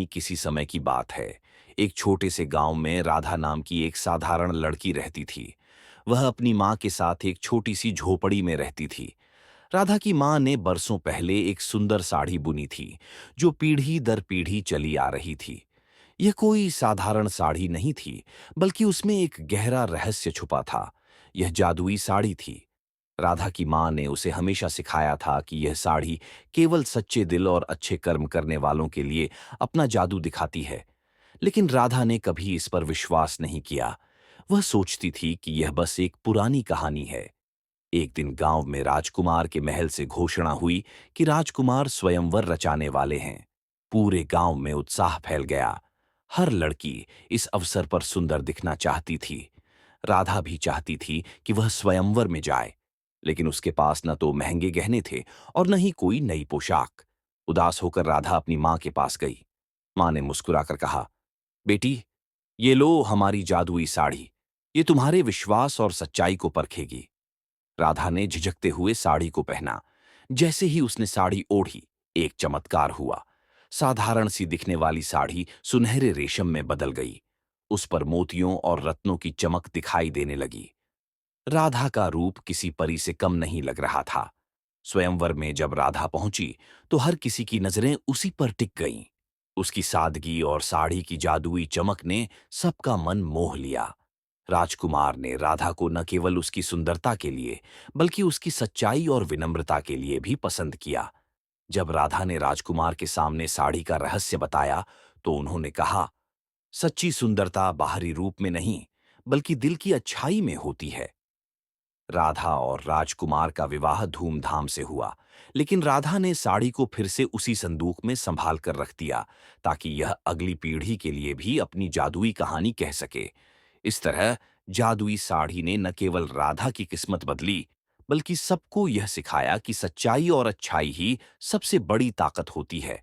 किसी समय की बात है। एक छोटे से गांव में राधा नाम की एक साधारण लड़की रहती थी। वह अपनी माँ के साथ एक छोटी सी झोपड़ी में रहती थी। राधा की माँ ने बरसों पहले एक सुंदर साड़ी बुनी थी, जो पीढ़ी दर पीढ़ी चली आ रही थी। यह कोई साधारण साड़ी नहीं थी, बल्कि उसमें एक गहरा रहस्य छुपा था। यह जादुई साड़ी थी। राधा की माँ ने उसे हमेशा सिखाया था कि यह साड़ी केवल सच्चे दिल और अच्छे कर्म करने वालों के लिए अपना जादू दिखाती है। लेकिन राधा ने कभी इस पर विश्वास नहीं किया। वह सोचती थी कि यह बस एक पुरानी कहानी है। एक दिन गांव में राजकुमार के महल से घोषणा हुई कि राजकुमार स्वयंवर रचाने वाले हैं। पूरे गांव में उत्साह फैल गया। हर लड़की इस अवसर पर सुंदर दिखना चाहती थी। राधा भी चाहती थी कि वह स्वयंवर में जाए, लेकिन उसके पास न तो महंगे गहने थे और न ही कोई नई पोशाक। उदास होकर राधा अपनी माँ के पास गई। माँ ने मुस्कुराकर कहा, बेटी, ये लो हमारी जादुई साड़ी। ये तुम्हारे विश्वास और सच्चाई को परखेगी। राधा ने झिझकते हुए साड़ी को पहना। जैसे ही उसने साड़ी ओढ़ी, एक चमत्कार हुआ। साधारण सी दिखने वाली साड़ी सुनहरे रेशम में बदल गई। उस पर मोतियों और रत्नों की चमक दिखाई देने लगी। राधा का रूप किसी परी से कम नहीं लग रहा था। स्वयंवर में जब राधा पहुंची, तो हर किसी की नजरें उसी पर टिक गईं। उसकी सादगी और साड़ी की जादुई चमक ने सबका मन मोह लिया। राजकुमार ने राधा को न केवल उसकी सुंदरता के लिए, बल्कि उसकी सच्चाई और विनम्रता के लिए भी पसंद किया। जब राधा ने राजकुमार के सामने साड़ी का रहस्य बताया, तो उन्होंने कहा, सच्ची सुंदरता बाहरी रूप में नहीं, बल्कि दिल की अच्छाई में होती है। राधा और राजकुमार का विवाह धूमधाम से हुआ, लेकिन राधा ने साड़ी को फिर से उसी संदूक में संभाल कर रख दिया, ताकि यह अगली पीढ़ी के लिए भी अपनी जादुई कहानी कह सके। इस तरह जादुई साड़ी ने न केवल राधा की किस्मत बदली, बल्कि सबको यह सिखाया कि सच्चाई और अच्छाई ही सबसे बड़ी ताकत होती है।